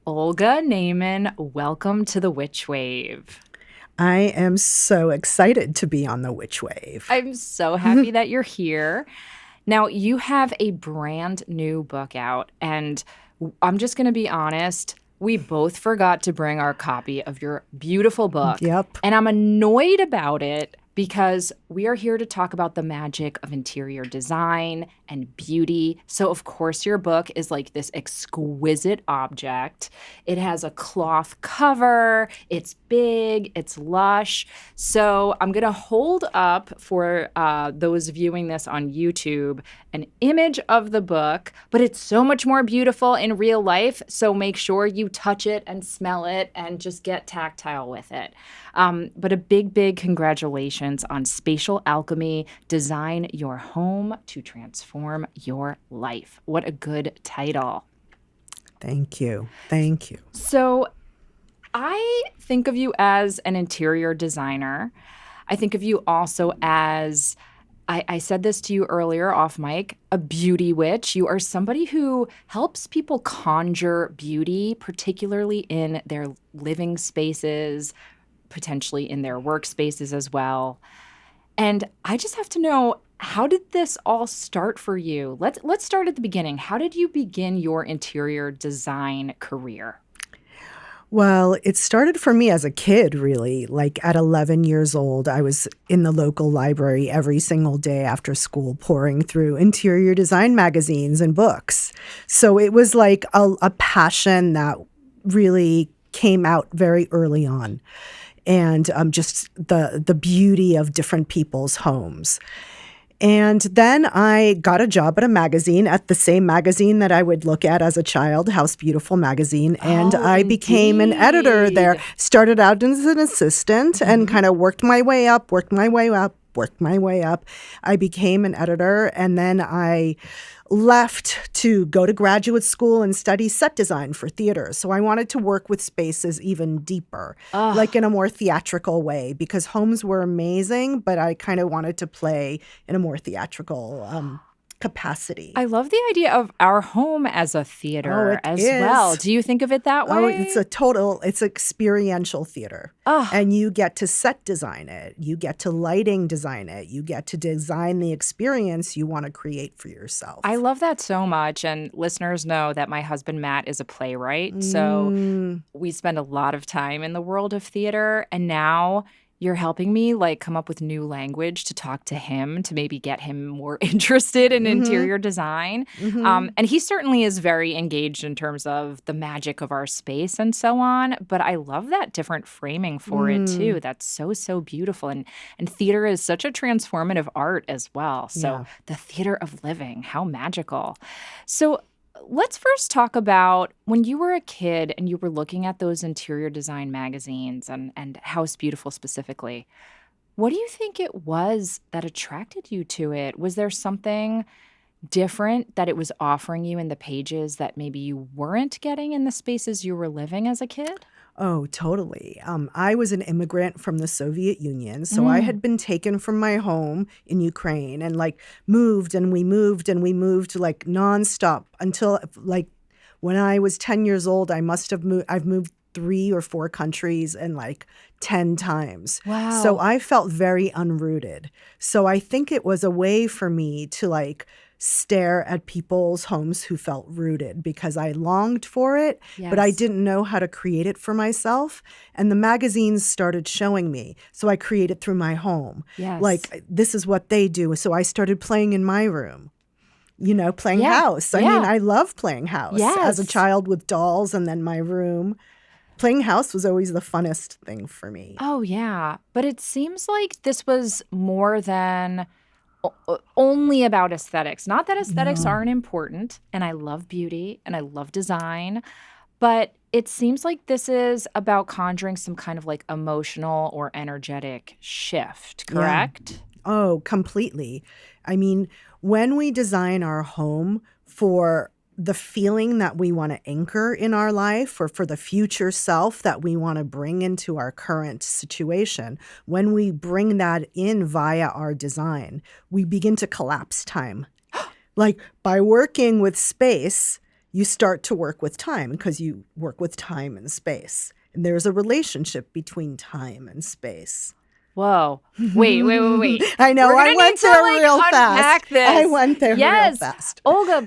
Olga Naiman, welcome to the Witch Wave. I am so excited to be on the Witch Wave. I'm so happy that you're here. Now, you have a brand new book out, and I'm just going to be honest. We both forgot to bring our copy of your beautiful book. Yep. And I'm annoyed about it because we are here to talk about the magic of interior design and beauty. So, of course, your book is like this exquisite object. It has a cloth cover. It's big. It's lush. So I'm going to hold up for those viewing this on YouTube an image of the book, but it's so much more beautiful in real life. So make sure you touch it and smell it and just get tactile with it. But a big congratulations on Spatial Alchemy. Design your home to transform your life. What a good title. Thank you. Thank you. So I think of you as an interior designer. I think of you also as, I said this to you earlier off mic, a beauty witch. You are somebody who helps people conjure beauty, particularly in their living spaces, potentially in their workspaces as well. And I just have to know, how did this all start for you? Let's start at the beginning. How did you begin your interior design career? Well, it started for me as a kid, really. Like at 11 years old, I was in the local library every single day after school, pouring through interior design magazines and books. So it was like a passion that really came out very early on. And just the beauty of different people's homes. And then I got a job at a magazine, at the same magazine that I would look at as a child, House Beautiful magazine. And I became an editor there. Started out as an assistant and kind of worked my way up. I became an editor, and then I left to go to graduate school and study set design for theater. So I wanted to work with spaces even deeper, like in a more theatrical way, because homes were amazing, but I kind of wanted to play in a more theatrical capacity. I love the idea of our home as a theater well. Do you think of it that way? Oh, it's experiential theater. And you get to set design it. You get to lighting design it. You get to design the experience you want to create for yourself. I love that so much. And listeners know that my husband, Matt, is a playwright. So we spend a lot of time in the world of theater. And now you're helping me like come up with new language to talk to him, to maybe get him more interested in interior design. And he certainly is very engaged in terms of the magic of our space and so on. But I love that different framing for it too. That's so beautiful. And theater is such a transformative art as well. So the theater of living, how magical. So let's first talk about when you were a kid and you were looking at those interior design magazines and House Beautiful specifically. What do you think it was that attracted you to it? Was there something different that it was offering you in the pages that maybe you weren't getting in the spaces you were living as a kid? Oh, totally. I was an immigrant from the Soviet Union, so I had been taken from my home in Ukraine and like moved like nonstop until like when I was 10 years old. I've moved 3 or 4 countries and like 10 times. Wow. So I felt very unrooted. So I think it was a way for me to like stare at people's homes who felt rooted because I longed for it, but I didn't know how to create it for myself. And the magazines started showing me. So I created through my home. Yes. Like, this is what they do. So I started playing in my room, playing house. I mean, I love playing house as a child with dolls and then my room. Playing house was always the funnest thing for me. Oh, yeah. But it seems like this was more than only about aesthetics. Not that aesthetics aren't important, and I love beauty and I love design, but it seems like this is about conjuring some kind of like emotional or energetic shift, correct? Yeah. Oh, completely. I mean, when we design our home for the feeling that we want to anchor in our life or for the future self that we want to bring into our current situation, when we bring that in via our design, we begin to collapse time. Like by working with space, you start to work with time because you work with time and space. And there's a relationship between time and space. Whoa. Wait. I know. We're I gonna went need to, there like, real unpack fast. this. I went there real Yes. fast. Olga,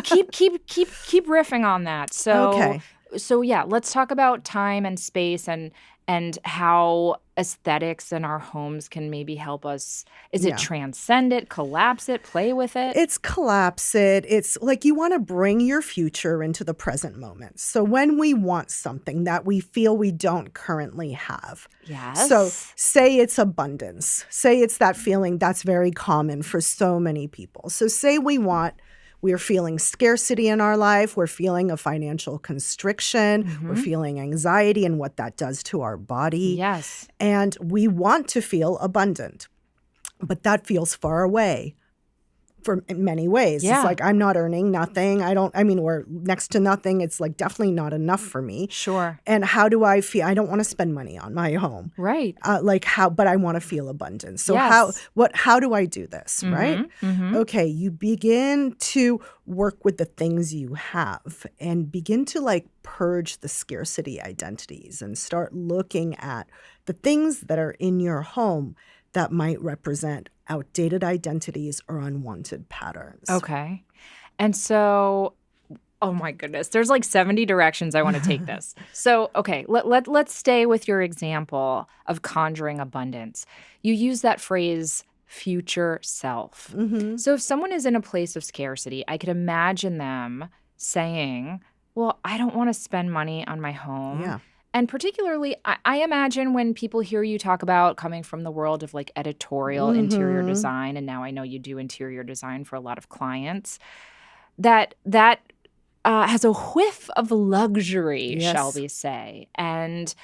keep riffing on that. Okay. So yeah, let's talk about time and space and how aesthetics in our homes can maybe help us. Is it Yeah. transcend it, collapse it, play with it? It's collapse it. It's like you want to bring your future into the present moment. So when we want something that we feel we don't currently have. Yes. So say it's abundance. Say it's that feeling that's very common for so many people. So say we're feeling scarcity in our life. We're feeling a financial constriction. We're feeling anxiety and what that does to our body. Yes. And we want to feel abundant, but that feels far away in many ways. Yeah. It's like I'm not earning nothing. We're next to nothing. It's like definitely not enough for me. Sure. And how do I feel? I don't want to spend money on my home. Right. But I want to feel abundant. So Yes. how do I do this? Right? Okay. You begin to work with the things you have and begin to like purge the scarcity identities and start looking at the things that are in your home that might represent outdated identities or unwanted patterns. Okay. And so, oh my goodness, there's like 70 directions I want to take this. So, okay, let's stay with your example of conjuring abundance. You use that phrase, future self. So if someone is in a place of scarcity, I could imagine them saying, well, I don't want to spend money on my home. Yeah. And particularly, I imagine when people hear you talk about coming from the world of like editorial interior design, and now I know you do interior design for a lot of clients, that has a whiff of luxury, Yes. shall we say. And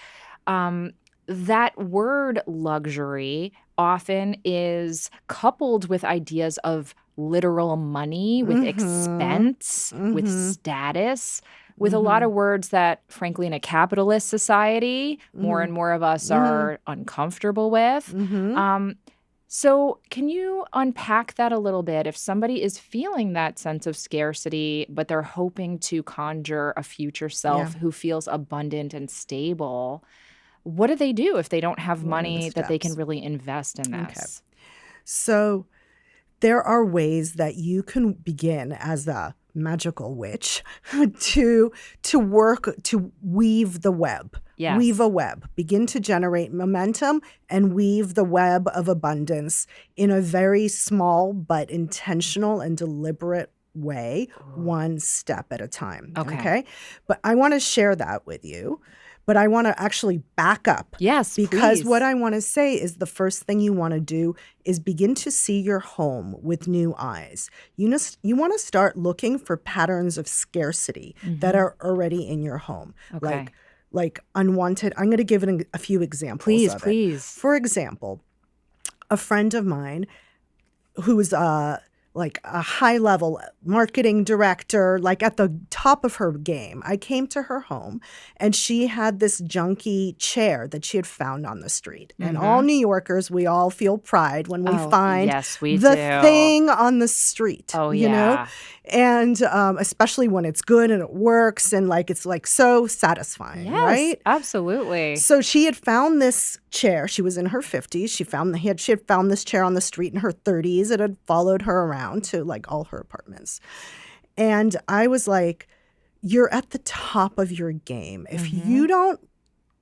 that word luxury often is coupled with ideas of literal money, with expense, with status, with a lot of words that, frankly, in a capitalist society, more and more of us are uncomfortable with. So can you unpack that a little bit? If somebody is feeling that sense of scarcity, but they're hoping to conjure a future self who feels abundant and stable, what do they do if they don't have money that they can really invest in this? Okay. So there are ways that you can begin as a magical witch to work to weave the web. Yes. Weave a web. Begin to generate momentum and weave the web of abundance in a very small but intentional and deliberate way, one step at a time. Okay. But I want to share that with you. But I want to actually back up. Yes, because please. what I want to say is the first thing you want to do is begin to see your home with new eyes. You want to start looking for patterns of scarcity that are already in your home. Okay. Like unwanted. I'm going to give it a few examples Please, of it. please. For example, a friend of mine who is like a high-level marketing director, like at the top of her game. I came to her home, and she had this junky chair that she had found on the street. And all New Yorkers, we all feel pride when we find yes, we the do. thing on the street. Oh, you know? yeah. And especially when it's good and it works and like it's like so satisfying, Yes, right? absolutely. So she had found this chair. She was in her 50s. She had found this chair on the street in her 30s. It had followed her around to like all her apartments. And I was like, you're at the top of your game. If you don't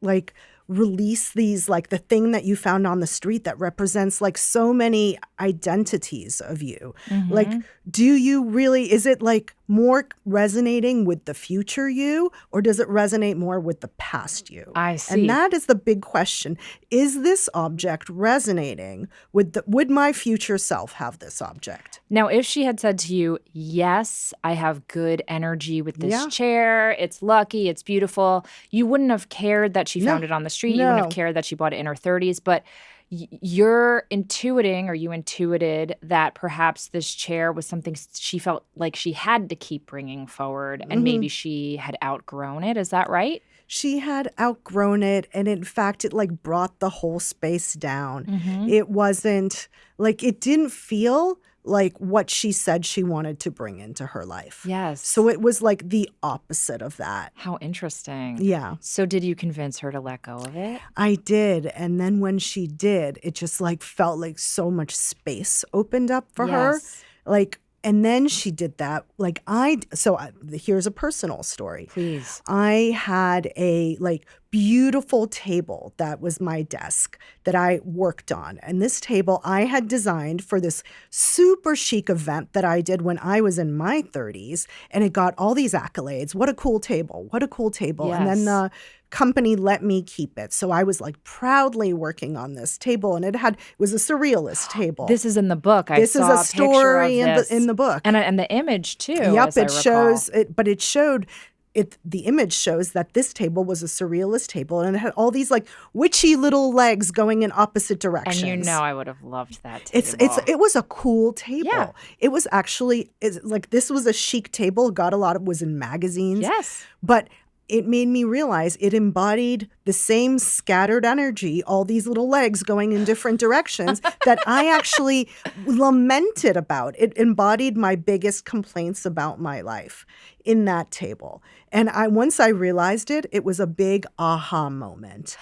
like release these, like the thing that you found on the street that represents like so many identities of you, like, do you really, is it like more resonating with the future you, or does it resonate more with the past you? I see. And that is the big question. Is this object resonating with would my future self have this object? Now, if she had said to you, yes, I have good energy with this Yeah. chair, it's lucky, it's beautiful, you wouldn't have cared that she No. found it on the street. You wouldn't have No. cared that she bought it in her 30s. But you're intuiting, or you intuited that perhaps this chair was something she felt like she had to keep bringing forward, and maybe she had outgrown it. Is that right? She had outgrown it, and in fact, it like brought the whole space down. It wasn't like, it didn't feel like what she said she wanted to bring into her life. Yes. So it was like the opposite of that. How interesting. Yeah. So did you convince her to let go of it? I did. And then when she did, it just like felt like so much space opened up for her. Like, and then she did that. Like here's a personal story. Please. I had a like beautiful table that was my desk that I worked on. And this table I had designed for this super chic event that I did when I was in my 30s. And it got all these accolades. What a cool table. What a cool table. Yes. And then the company let me keep it. So I was like proudly working on this table, and it was a surrealist table. This is in the book. This is a story in the book. And the image too. Yep, it shows it, but it showed it. The image shows that this table was a surrealist table, and it had all these like witchy little legs going in opposite directions. And you know, I would have loved that table. It was a cool table. Yeah. It was actually like this was a chic table. Was in magazines. Yes, but it made me realize it embodied the same scattered energy, all these little legs going in different directions that I actually lamented about. It embodied my biggest complaints about my life in that table. And once I realized it, it was a big aha moment.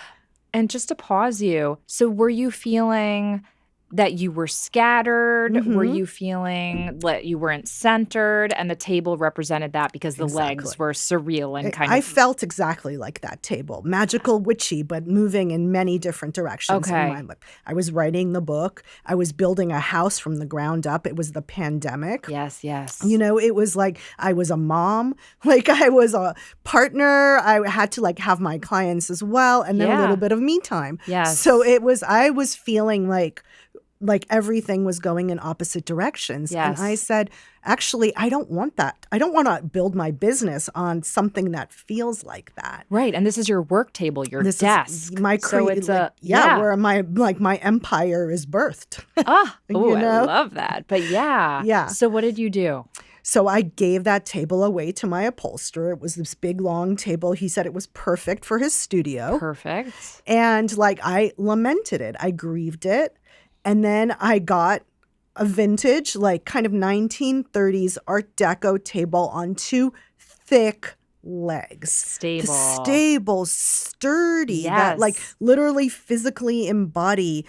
And just to pause you, so were you feeling that you were scattered? Mm-hmm. Were you feeling like you weren't centered? And the table represented that because the legs were surreal and kind of... I felt exactly like that table. Magical, witchy, but moving in many different directions. Okay. I was writing the book. I was building a house from the ground up. It was the pandemic. Yes, yes. You know, it was like I was a mom. Like I was a partner. I had to like have my clients as well. And then a little bit of me time. Yes. So I was feeling like everything was going in opposite directions. Yes. And I said, actually, I don't want that. I don't want to build my business on something that feels like that. Right. And this is your work table, your desk. Is my so it's where my empire is birthed. Oh, you know? I love that. But yeah. So what did you do? So I gave that table away to my upholsterer. It was this big, long table. He said it was perfect for his studio. Perfect. And like I lamented it. I grieved it. And then I got a vintage, like kind of 1930s Art Deco table on two thick legs. Stable, sturdy, that like literally physically embody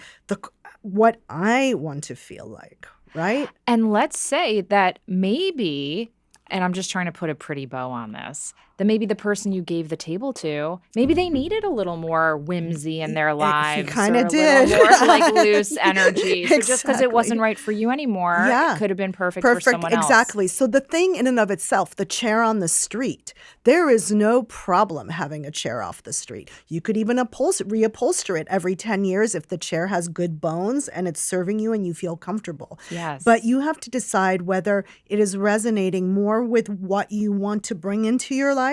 what I want to feel like, right? And let's say that maybe, and I'm just trying to put a pretty bow on this, that maybe the person you gave the table to, maybe they needed a little more whimsy in their lives. He kind of did. A little more like loose energy. So Exactly. just because it wasn't right for you anymore, it could have been perfect for someone else. Exactly. So the thing in and of itself, the chair on the street, there is no problem having a chair off the street. You could even reupholster it every 10 years if the chair has good bones and it's serving you and you feel comfortable. Yes. But you have to decide whether it is resonating more with what you want to bring into your life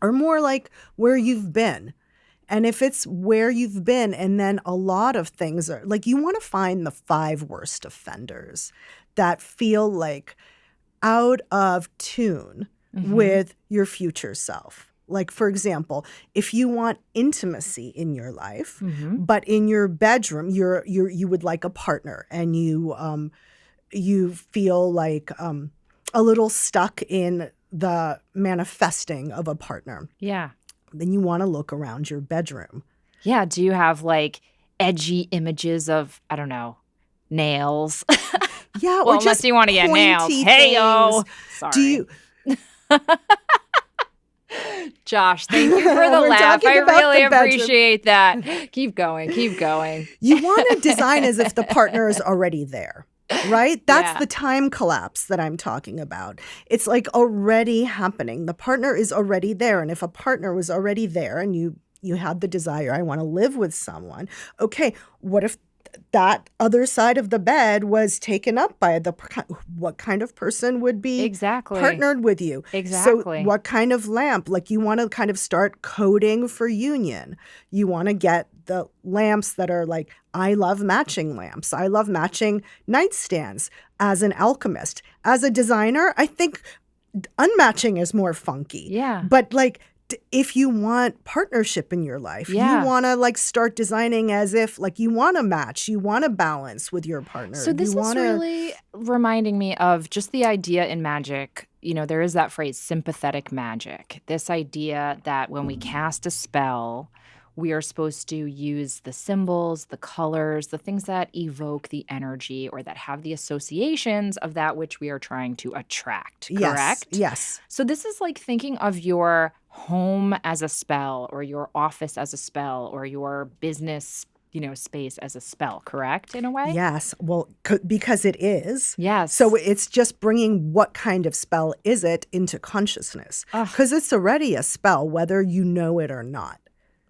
or more like where you've been. And if it's where you've been, and then a lot of things are like, you want to find the 5 worst offenders that feel like out of tune with your future self. Like, for example, if you want intimacy in your life, but in your bedroom, you would like a partner, and you feel like a little stuck in the manifesting of a partner. Yeah. Then you want to look around your bedroom. Yeah. Do you have like edgy images of, I don't know, nails? Yeah. Well, or just unless you want to get nails. things. Hey-o. Sorry. Do you? Josh, thank you for the laugh. I really appreciate that. Keep going. You want to design as if the partner is already there. Right? That's the time collapse that I'm talking about. It's like already happening. The partner is already there. And if a partner was already there and you had the desire, I want to live with someone. Okay, what if that other side of the bed was taken up by what kind of person would be partnered with you? Exactly. So what kind of lamp? Like you want to kind of start coding for union. You want to get the lamps that are like, I love matching lamps. I love matching nightstands. As an alchemist, as a designer, I think unmatching is more funky. Yeah. But like if you want partnership in your life, Yeah. you want to like start designing as if like you want to match, you want to balance with your partner. So this is really reminding me of just the idea in magic. You know, there is that phrase, sympathetic magic. This idea that when we cast a spell, we are supposed to use the symbols, the colors, the things that evoke the energy or that have the associations of that which we are trying to attract, correct? Yes. So this is like thinking of your home as a spell or your office as a spell or your business, space as a spell, correct, in a way? Yes. Well, because it is. Yes. So it's just bringing what kind of spell is it into consciousness. Because it's already a spell, whether you know it or not.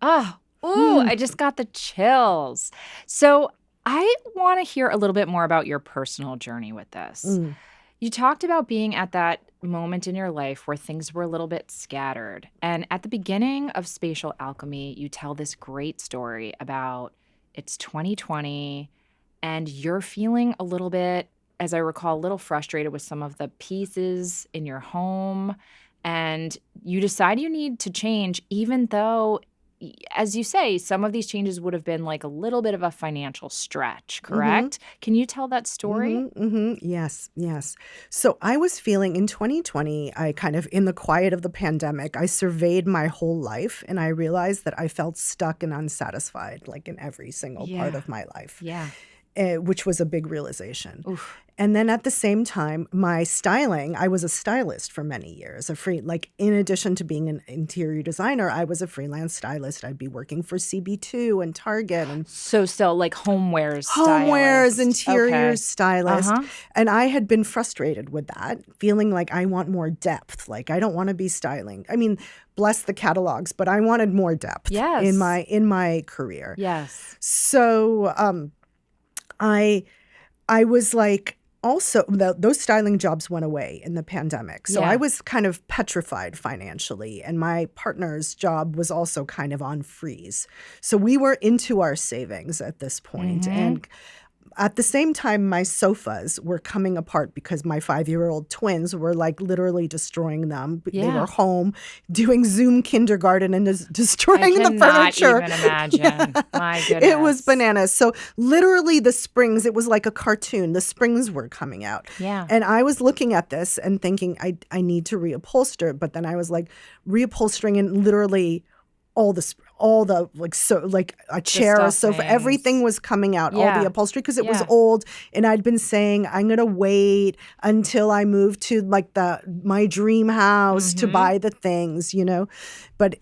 I just got the chills. So I want to hear a little bit more about your personal journey with this. You talked about being at that moment in your life where things were a little bit scattered. And at the beginning of Spatial Alchemy, you tell this great story about it's 2020 and you're feeling a little bit, as I recall, a little frustrated with some of the pieces in your home. And you decide you need to change, even though, as you say, some of these changes would have been like a little bit of a financial stretch, correct? Can you tell that story? Yes. So I was feeling in 2020, I kind of, in the quiet of the pandemic, I surveyed my whole life and I realized that I felt stuck and unsatisfied, like in every single part of my life. Yeah. Which was a big realization. Oof. And then at the same time, my styling, I was a stylist for many years. In addition to being an interior designer, I was a freelance stylist. I'd be working for CB2 and Target. And so still like homewares interior stylist. And I had been frustrated with that, feeling like I want more depth. Like I don't want to be styling. I mean, bless the catalogs, but I wanted more depth in my career. Yes. So I was like, also, those styling jobs went away in the pandemic. So I was kind of petrified financially. And my partner's job was also kind of on freeze. So we were into our savings at this point. And at the same time, my sofas were coming apart because my 5-year-old twins were like literally destroying them. They were home doing Zoom kindergarten and destroying the furniture. I cannot even imagine. My goodness. It was bananas. So literally the springs, it was like a cartoon. The springs were coming out. Yeah. And I was looking at this and thinking, I need to reupholster. But then I was like reupholstering and literally all the like a chair, a sofa, everything was coming out, all the upholstery, because it was old. And I'd been saying, I'm going to wait until I move to like my dream house to buy the things, But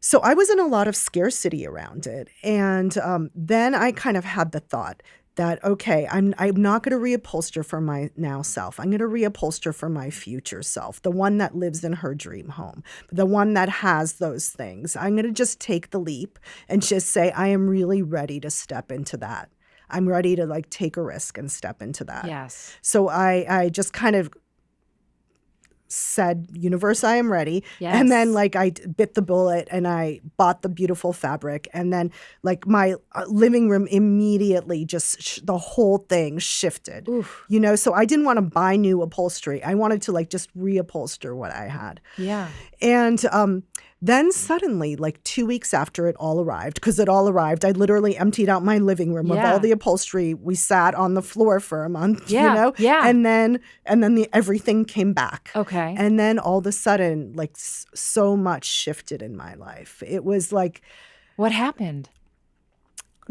so I was in a lot of scarcity around it. And then I kind of had the thought that, okay, I'm not going to reupholster for my now self. I'm going to reupholster for my future self, the one that lives in her dream home, the one that has those things. I'm going to just take the leap and just say, I am really ready to step into that. I'm ready to like take a risk and step into that. Yes. So I just kind of said, universe, I am ready. Yes. And then like I bit the bullet and I bought the beautiful fabric. And then like my living room immediately just the whole thing shifted. Oof. So I didn't want to buy new upholstery. I wanted to like just reupholster what I had. Yeah. And then suddenly, like 2 weeks after it all arrived, because it all arrived, I literally emptied out my living room of all the upholstery. We sat on the floor for a month, Yeah. And then everything came back. Okay. And then all of a sudden, like so much shifted in my life. It was like, what happened?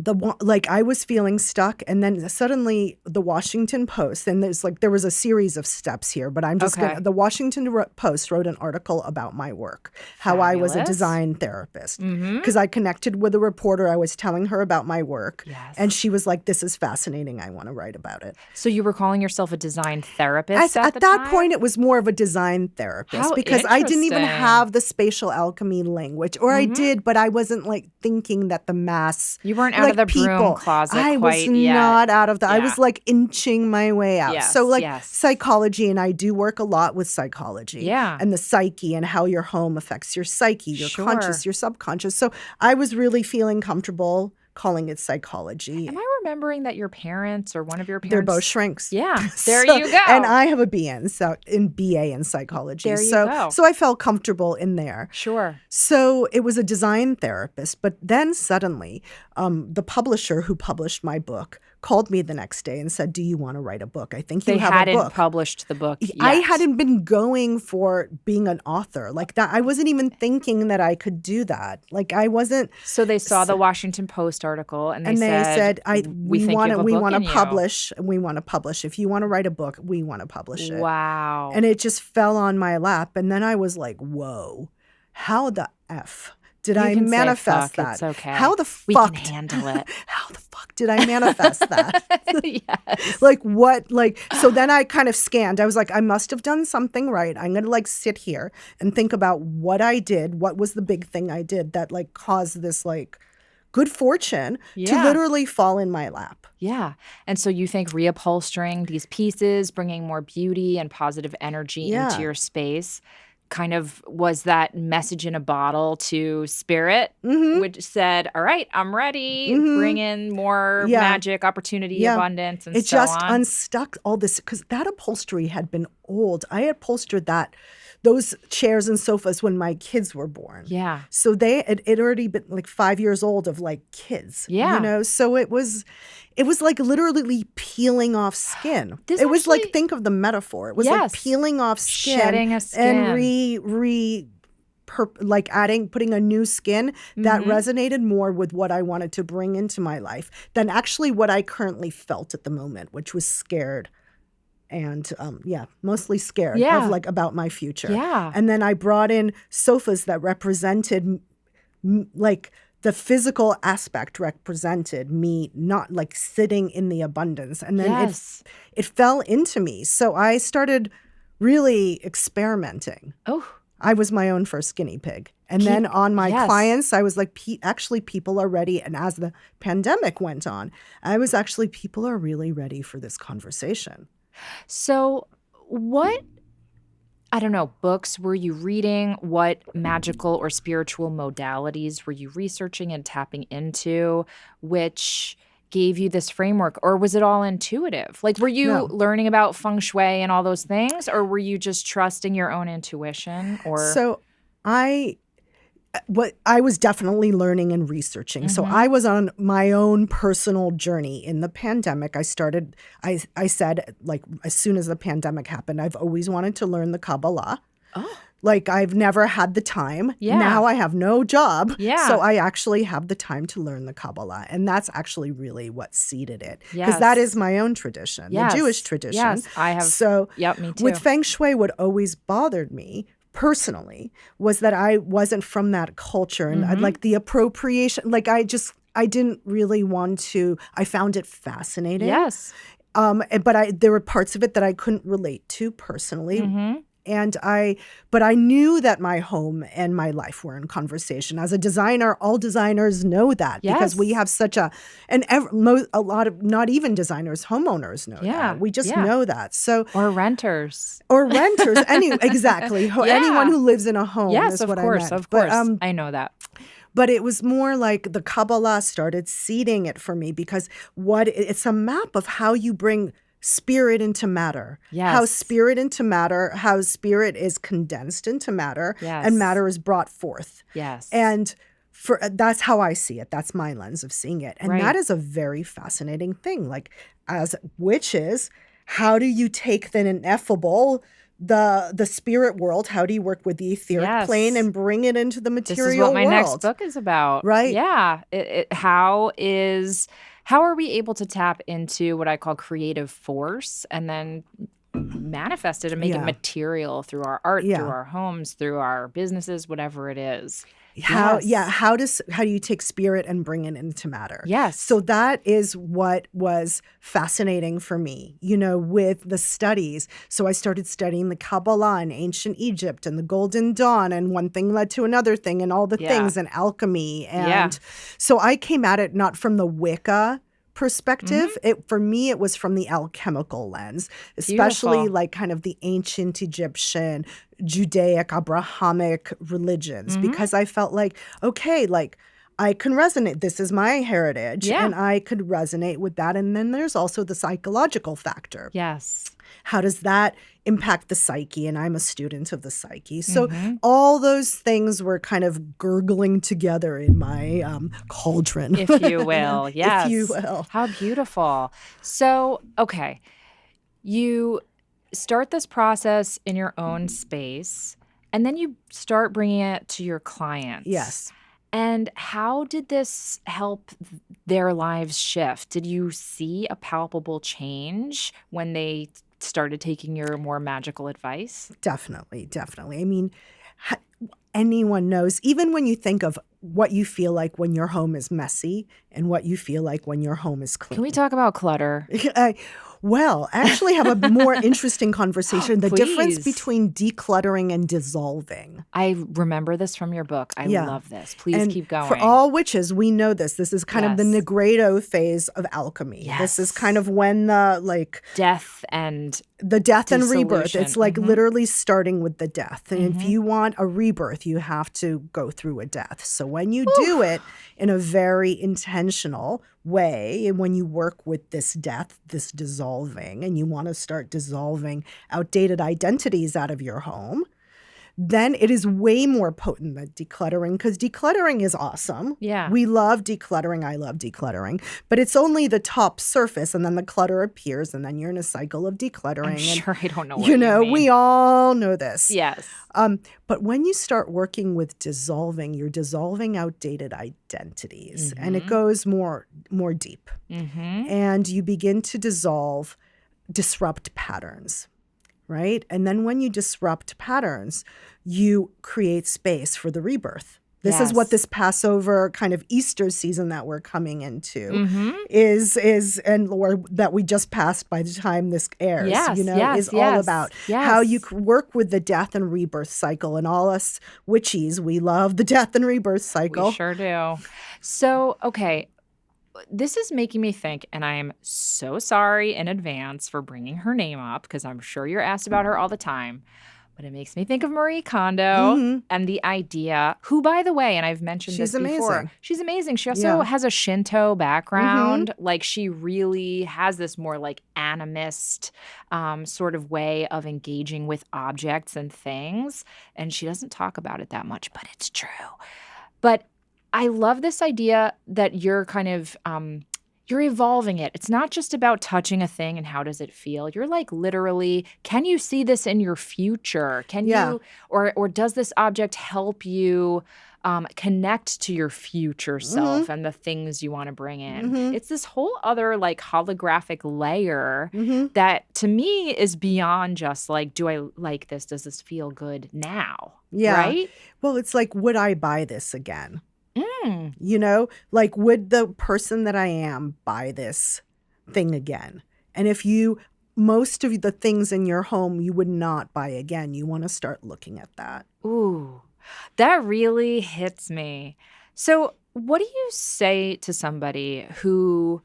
I was feeling stuck, and then suddenly the Washington Post, and there was a series of steps here, but I'm just the Washington Post wrote an article about my work, how I was a design therapist, because I connected with a reporter. I was telling her about my work, and she was like, "This is fascinating. I want to write about it." So you were calling yourself a design therapist at that point? It was more of a design therapist because I didn't even have the spatial alchemy language, or I did, but I wasn't like thinking that the mass. You weren't out of the broom closet I was not out of that. I was like inching my way out. So psychology, and I do work a lot with psychology and the psyche and how your home affects your psyche, your conscious, your subconscious. So I was really feeling comfortable calling it psychology. Am I remembering that your parents or one of your They're parents? both shrinks. Yeah, there you go. And I have a BA in psychology. There you go. So I felt comfortable in there. Sure. So it was a design therapist. But then suddenly, the publisher who published my book called me the next day and said, "Do you want to write a book? I think you have a book." They hadn't published the book yet. I hadn't been going for being an author like that. I wasn't even thinking that I could do that. Like I wasn't. So they saw the Washington Post article and they said, "We want to publish. We want to publish. If you want to write a book, we want to publish it." Wow. And it just fell on my lap, and then I was like, "Whoa, how the F did I manifest that? It's okay. How the fuck? We can handle it. How the fuck did I manifest that?" Yes. Like what? Like, so then I kind of scanned. I was like, I must have done something right. I'm going to like sit here and think about what I did. What was the big thing I did that like caused this like good fortune to literally fall in my lap. Yeah. And so you think reupholstering these pieces, bringing more beauty and positive energy into your space kind of was that message in a bottle to spirit, which said, all right, I'm ready. Bring in more magic, opportunity, abundance, and so on. It just unstuck all this because that upholstery had been old. I had upholstered those chairs and sofas when my kids were born. Yeah. So it already been like 5 years old of like kids. Yeah. You know, so it was like literally peeling off skin. It was like, think of the metaphor. It was like peeling off skin. Shedding a skin. And putting a new skin that resonated more with what I wanted to bring into my life than actually what I currently felt at the moment, which was scared. And mostly scared of like about my future. Yeah. And then I brought in sofas that represented like the physical aspect represented me not like sitting in the abundance. And then it fell into me. So I started really experimenting. Oh. I was my own first guinea pig. And then on my clients, I was like, actually, people are ready. And as the pandemic went on, I was actually, people are really ready for this conversation. So what, I don't know, books were you reading? What magical or spiritual modalities were you researching and tapping into, which gave you this framework? Or was it all intuitive? Like, were you learning about feng shui and all those things? Or were you just trusting your own intuition? So I was definitely learning and researching. So I was on my own personal journey in the pandemic. I said, like, as soon as the pandemic happened, I've always wanted to learn the Kabbalah. Oh. Like, I've never had the time. Yeah. Now I have no job. Yeah. So I actually have the time to learn the Kabbalah. And that's actually really what seeded it. Yes. Because that is my own tradition, the Jewish tradition. Yes, I have. So me too. With Feng Shui, what always bothered me personally was that I wasn't from that culture and I'd like the appropriation. Like I didn't really want to. I found it fascinating. Yes. But there were parts of it that I couldn't relate to personally. But I knew that my home and my life were in conversation. As a designer, all designers know that because we have such a lot of not even designers, homeowners know that. We just know that. So or renters, exactly. Anyone who lives in a home is what I meant. Of course, I know that. But it was more like the Kabbalah started seeding it for me because it's a map of how you bring spirit into matter. Yes. How spirit into matter, how spirit is condensed into matter, and matter is brought forth. Yes. And that's how I see it. That's my lens of seeing it. And that is a very fascinating thing. Like, as witches, how do you take the ineffable, the spirit world, how do you work with the etheric plane and bring it into the material world? This is what my next book is about. Right? Yeah. How are we able to tap into what I call creative force and then manifest it and make it material through our art, through our homes, through our businesses, whatever it is? How do you take spirit and bring it into matter? Yes. So that is what was fascinating for me, with the studies. So I started studying the Kabbalah in ancient Egypt and the Golden Dawn, and one thing led to another thing and all the things, and alchemy. And so I came at it not from the Wicca perspective. For me, it was from the alchemical lens, especially like kind of the ancient Egyptian, Judaic, Abrahamic religions, because I felt like, okay, like I can resonate. This is my heritage, Yeah. and I could resonate with that. And then there's also the psychological factor. Yes. How does that impact the psyche? And I'm a student of the psyche. So Mm-hmm. all those things were kind of gurgling together in my cauldron, If you will. Yes. if you will. How beautiful. So, okay. You start this process in your own space, and then you start bringing it to your clients. Yes. And how did this help their lives shift? Did you see a palpable change when they started taking your more magical advice? Definitely, definitely. I mean, anyone knows, even when you think of what you feel like when your home is messy and what you feel like when your home is clean. Can we talk about clutter? Well, I actually have a more interesting conversation. The difference Please. between decluttering and dissolving. I remember this from your book. I Yeah. love this. Please And keep going. for all witches, we know this. This is kind of the Yes. Negredo phase of alchemy. This is Yes. kind of when Death and the death and rebirth. Dissolution. It's like Mhm. literally starting with the death. And if Mhm. you want a rebirth, you have to go through a death. So when you do it in a very intentional way, and when you work with this death, this dissolving, and you want to start dissolving outdated identities out of your home, then it is way more potent than decluttering, because decluttering is awesome. Yeah. We love decluttering. I love decluttering. But it's only the top surface, and then the clutter appears, and then you're in a cycle of decluttering. I'm and, sure I don't know what you know, mean. we all know this. Yes. But when you start working with dissolving, you're dissolving outdated identities, and it goes more deep. Mm-hmm. And you begin to disrupt patterns. Right? And then when you disrupt patterns, you create space for the rebirth. This is what Yes. this Passover kind of Easter season that we're coming into Mm-hmm. is or that we just passed by the time this airs, Yes, is yes, all yes, about yes. how you work with the death and rebirth cycle. And all us witchies, we love the death and rebirth cycle. We sure do. So, okay, this is making me think, and I am so sorry in advance for bringing her name up because I'm sure you're asked about her all the time. But it makes me think of Marie Kondo and the idea, who, by the way, and I've mentioned She's this before, amazing. she's amazing. She also Yeah. has a Shinto background. Like, she really has this more like animist sort of way of engaging with objects and things. And she doesn't talk about it that much, but it's true. But I love this idea that you're kind of you're evolving it. It's not just about touching a thing and how does it feel. You're like literally, can you see this in your future? Can Yeah. you, or does this object help you connect to your future self and the things you want to bring in? It's this whole other like holographic layer that to me is beyond just like, do I like this? Does this feel good now? Yeah. Right? Well, it's like, would I buy this again? Mm. You know, like, would the person that I am buy this thing again? And if most of the things in your home you would not buy again, you want to start looking at that. Ooh, that really hits me. So, what do you say to somebody who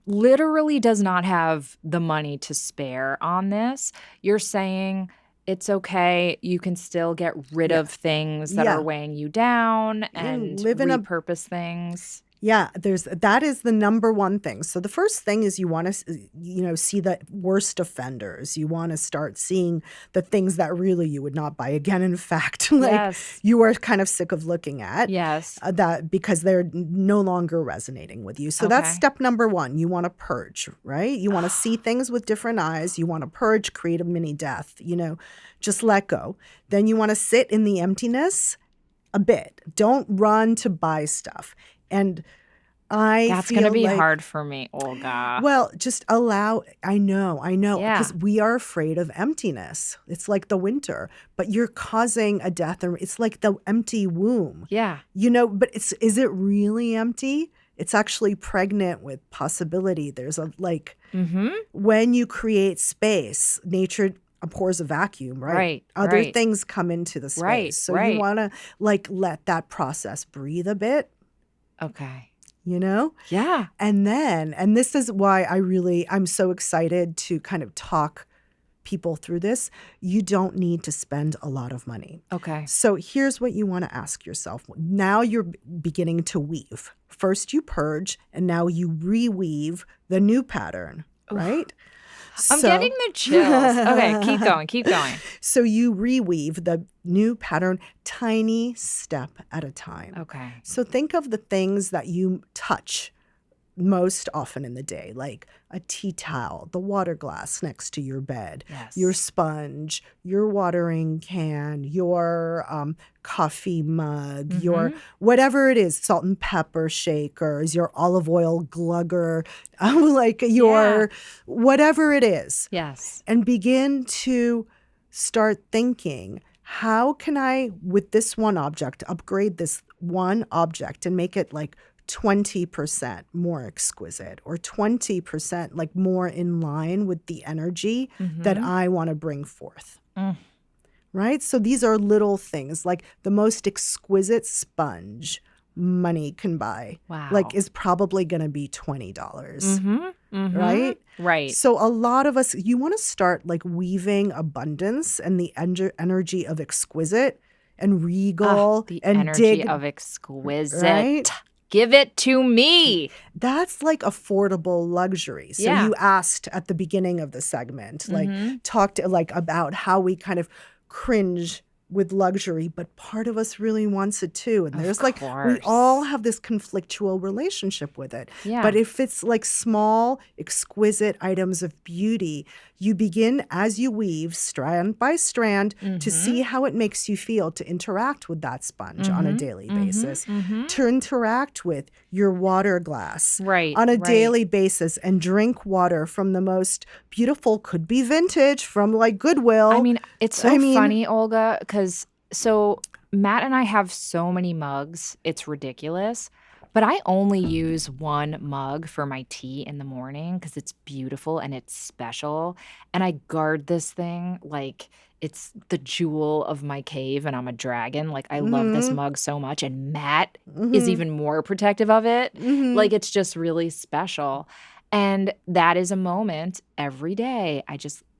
literally does not have the money to spare on this? You're saying it's okay. You can still get rid of things that Yeah. are weighing you down and live in a- repurpose things. Yeah, that is the number one thing. So the first thing is you want to, see the worst offenders. You want to start seeing the things that really you would not buy again. In fact, Yes. you are kind of sick of looking at. Yes. That because they're no longer resonating with you. So that's Okay. step number one. You want to purge, right? You want to see things with different eyes. You want to purge, create a mini death, just let go. Then you want to sit in the emptiness a bit. Don't run to buy stuff. And That's going to feel be like, hard for me, Olga. well, just allow. I know, Yeah. because we are afraid of emptiness. It's like the winter, but you're causing a death, and it's like the empty womb. Yeah. But is it really empty? It's actually pregnant with possibility. There's when you create space, nature pours a vacuum, right? Right, Other right. things come into the space. Right, So right. you want to let that process breathe a bit, Okay. Yeah. And this is why I'm so excited to kind of talk people through this, you don't need to spend a lot of money. Okay. So here's what you want to ask yourself. Now you're beginning to weave. First you purge, and now you reweave the new pattern, right? I'm getting the chills. Okay, keep going. So you reweave the new pattern tiny step at a time. Okay. So think of the things that you touch most often in the day, like a tea towel, the water glass next to your bed, Yes. your sponge, your watering can, your coffee mug, your whatever it is, salt and pepper shakers, your olive oil glugger, like your whatever it is. Yes. And begin to start thinking, how can I, with this one object, upgrade this one object and make it like 20% more exquisite, or 20% like more in line with the energy that I want to bring forth. Right? So these are little things, like the most exquisite sponge money can buy. Wow. Like is probably going to be $20. Right? Right. So a lot of us, you want to start like weaving abundance and the energy of exquisite and regal The and energy of exquisite. right? Give it to me. That's like affordable luxury. So Yeah. you asked at the beginning of the segment, like talked like about how we kind of cringe with luxury, but part of us really wants it too. And there's like, we course. all have this conflictual relationship with it. Yeah. But if it's like small, exquisite items of beauty, you begin as you weave strand by strand to see how it makes you feel to interact with that sponge on a daily basis, to interact with your water glass Right, on a right. daily basis and drink water from the most beautiful, could be vintage from like Goodwill. I mean, it's so funny, Olga, because so Matt and I have so many mugs. It's ridiculous. But I only use one mug for my tea in the morning because it's beautiful and it's special. And I guard this thing like it's the jewel of my cave and I'm a dragon. Like I love this mug so much. And Matt is even more protective of it. Like it's just really special. And that is a moment every day.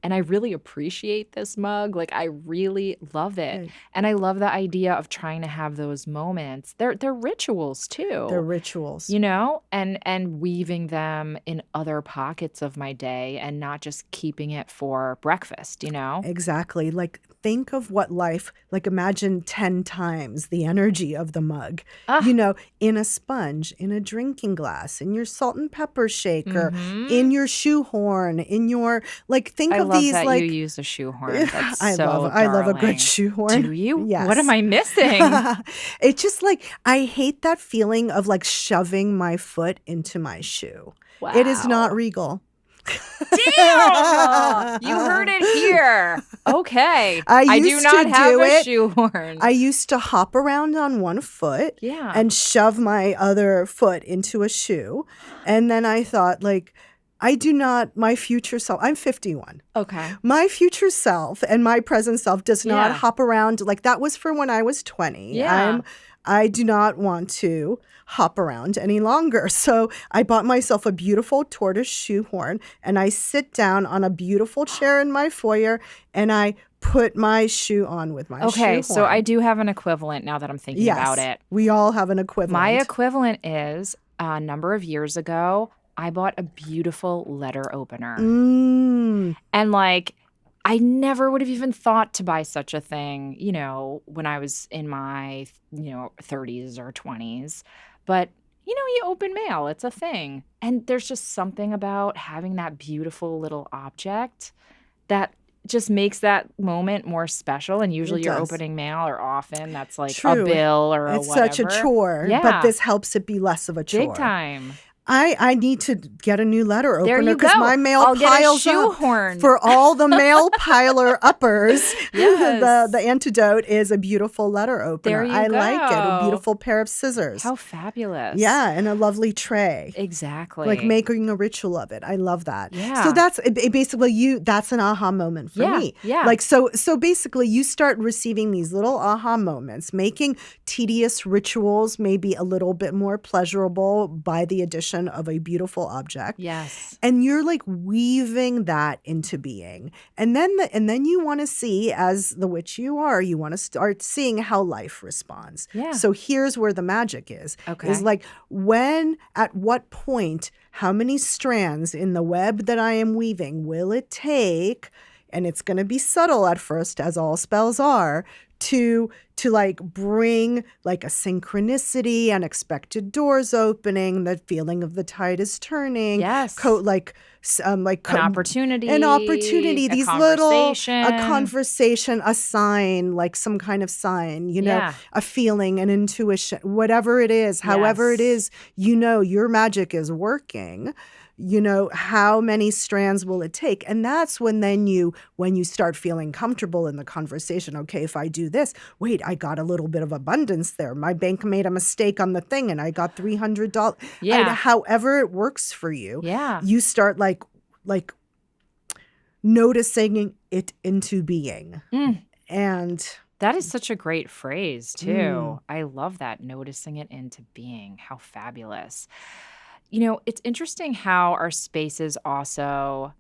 And I really appreciate this mug. Like I really love it. Right. And I love the idea of trying to have those moments. They're rituals too. They're rituals. You know, and weaving them in other pockets of my day and not just keeping it for breakfast, you know? Exactly. Like think of what life, like imagine 10 times the energy of the mug, you know, in a sponge, in a drinking glass, in your salt and pepper shaker, in your shoehorn, in your, like think of love these that like. you use a shoehorn. That's I so love a darling. good shoehorn. Do you? Yes. What am I missing? It's just like, I hate that feeling of like shoving my foot into my shoe. It is not Wow. regal. Damn! You heard it here. Okay. I do used not to have do a it. shoehorn. I used to hop around on one foot Yeah. and shove my other foot into a shoe. And then I thought, like, I do not, my future self, I'm 51. Okay. My future self and my present self does not Yeah. hop around. Like, that was for when I was 20. Yeah. I do not want to hop around any longer. So I bought myself a beautiful tortoise shoehorn and I sit down on a beautiful chair in my foyer and I put my shoe on with my shoehorn. Okay, so I do have an equivalent now that I'm thinking about it. We all have an equivalent. My equivalent is a number of years ago, I bought a beautiful letter opener. And like, I never would have even thought to buy such a thing, you know, when I was in my, 30s or 20s. But, you open mail, it's a thing. And there's just something about having that beautiful little object that just makes that moment more special. And usually It you're does. opening mail, or often that's like True. a bill or It's a whatever. such a chore, Yeah. but this helps it be less of a chore. Big time. I need to get a new letter There opener you because go. my mail I'll get a piles shoehorn. up. For all the mail piler uppers, Yes. the antidote is a beautiful letter opener. There you I like it. A go. beautiful pair of scissors. How fabulous. Yeah, and a lovely tray. Exactly. Like making a ritual of it. I love that. Yeah. So that's basically that's an aha moment for me. Yeah. Like so basically you start receiving these little aha moments, making tedious rituals maybe a little bit more pleasurable by the addition impression of a beautiful object. Yes. And you're like weaving that into being. And then you want to see, as the witch you are, you want to start seeing how life responds. Yeah. So here's where the magic is. Okay. Is like at what point, how many strands in the web that I am weaving will it take? And it's going to be subtle at first, as all spells are, to like bring like a synchronicity, unexpected doors opening, the feeling of the tide is turning. Yes. An opportunity. These little, a conversation, a sign, like some kind of sign, a feeling, an intuition, whatever it is, however it is, your magic is working. How many strands will it take? And that's when you start feeling comfortable in the conversation. Okay, if I do this, wait, I got a little bit of abundance there. My bank made a mistake on the thing and I got $300. Yeah. However it works for you. Yeah. You start like noticing it into being. And that is such a great phrase too. I love that, noticing it into being. How fabulous. It's interesting how our spaces also,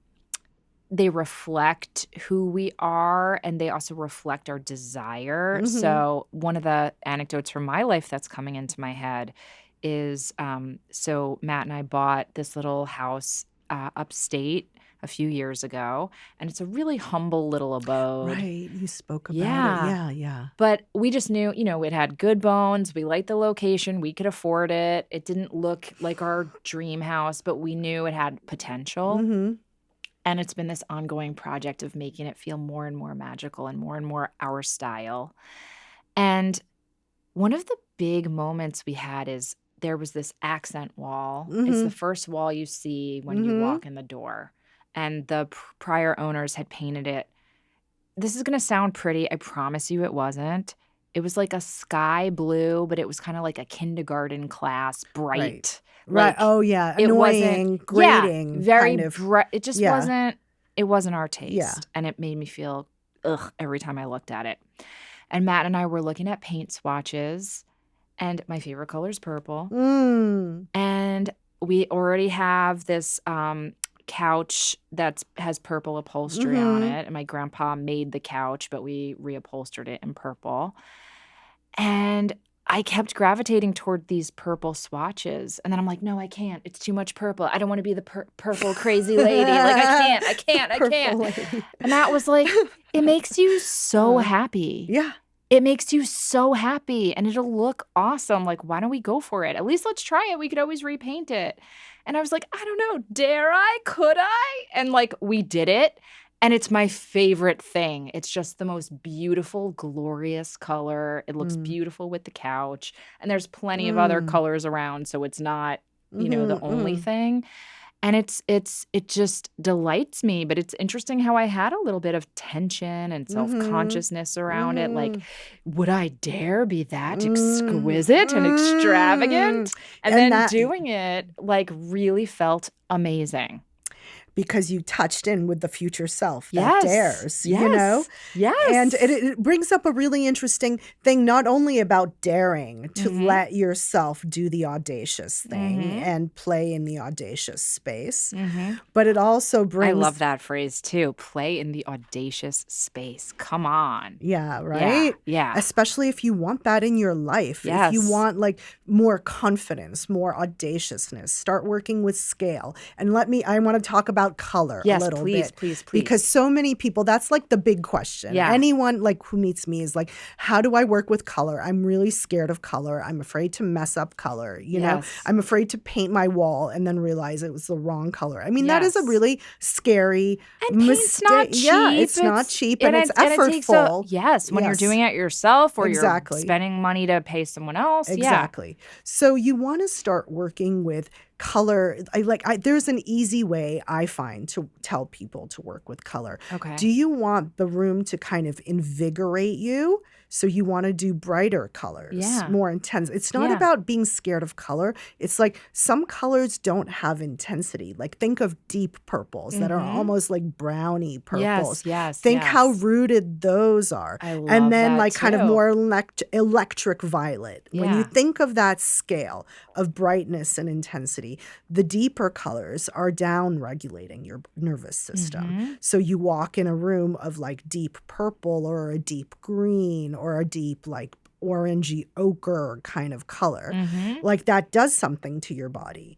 they reflect who we are and they also reflect our desire. Mm-hmm. So one of the anecdotes from my life that's coming into my head is, so Matt and I bought this little house upstate a few years ago, and it's a really humble little abode. Right, you spoke about it. Yeah. But we just knew, it had good bones. We liked the location. We could afford it. It didn't look like our dream house, but we knew it had potential. Mm-hmm. And it's been this ongoing project of making it feel more and more magical and more our style. And one of the big moments we had is there was this accent wall. Mm-hmm. It's the first wall you see when you walk in the door. And the prior owners had painted it. This is going to sound pretty. I promise you it wasn't. It was like a sky blue, but it was kind of like a kindergarten class, bright. Right. Oh, yeah. Annoying, grating. Very kind of. bright. It just wasn't our taste. Yeah. And it made me feel every time I looked at it. And Matt and I were looking at paint swatches, and my favorite color is purple. And we already have this couch that has purple upholstery on it, and my grandpa made the couch, but we reupholstered it in purple. And I kept gravitating toward these purple swatches, and then I'm like, no, I can't. It's too much purple. I don't want to be the purple crazy lady. Like, I can't. Lady. And Matt was like, it makes you so happy. Yeah. It makes you so happy, and it'll look awesome. Like, why don't we go for it? At least let's try it. We could always repaint it. And I was like, I don't know, dare I? Could I? And like, we did it. And it's my favorite thing. It's just the most beautiful, glorious color. It looks beautiful with the couch. And there's plenty of other colors around, so it's not, the only thing. And it just delights me. But it's interesting how I had a little bit of tension and self-consciousness around it. Like, would I dare be that exquisite and extravagant? And then doing it, like, really felt amazing. Because you touched in with the future self that dares, Yes. And it brings up a really interesting thing, not only about daring to let yourself do the audacious thing and play in the audacious space, but it also brings... I love that phrase too, play in the audacious space. Come on. Yeah, right? Yeah. Especially if you want that in your life. Yes. If you want like more confidence, more audaciousness, start working with scale. And I want to talk about color a little bit. Please. Because so many people, that's like the big question. Yeah. Anyone like who meets me is like, how do I work with color? I'm really scared of color. I'm afraid to mess up color. You know, I'm afraid to paint my wall and then realize it was the wrong color. I mean, that is a really scary mistake. Not cheap. Yeah, it's not cheap and it's effortful. When you're doing it yourself or you're spending money to pay someone else. Exactly. So you want to start working with color. There's an easy way I find to tell people to work with color. Okay. Do you want the room to kind of invigorate you? So you want to do brighter colors, more intense. It's not about being scared of color. It's like some colors don't have intensity. Like think of deep purples that are almost like brownie purples. Think how rooted those are. I love and then that like kind of too. more electric violet. When you think of that scale of brightness and intensity, intensity. The deeper colors are down regulating your nervous system. So you walk in a room of like deep purple or a deep green or a deep like orangey ochre kind of color. Like that does something to your body.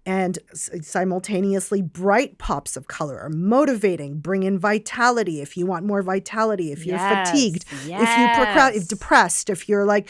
And simultaneously, bright pops of color are motivating, bring in vitality if you want more vitality, if you're fatigued, if you're depressed, if you're like,